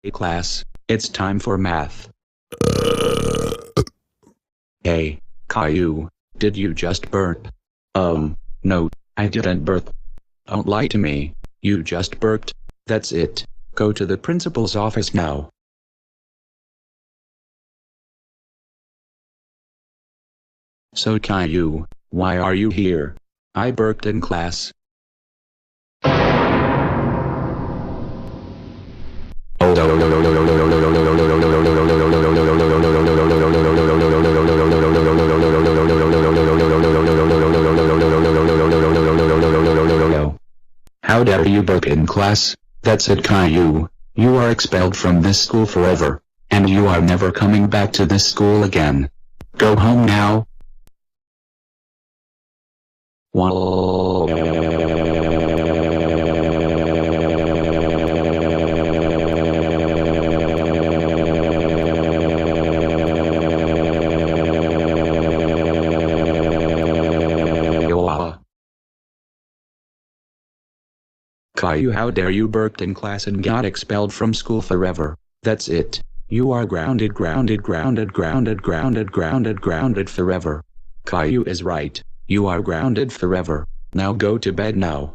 Hey class, it's time for math. Hey, Caillou, did you just burp? No, I didn't burp. Don't lie to me, you just burped. That's it, go to the principal's office now. So Caillou, why are you here? I burped in class. How dare you burp in class? That's it, Caillou. You are expelled from this school forever, and you are never coming back to this school again. Go home now. Caillou, how dare you burped in class and got expelled from school forever. That's it. You are grounded forever. Caillou is right. You are grounded forever. Now go to bed now.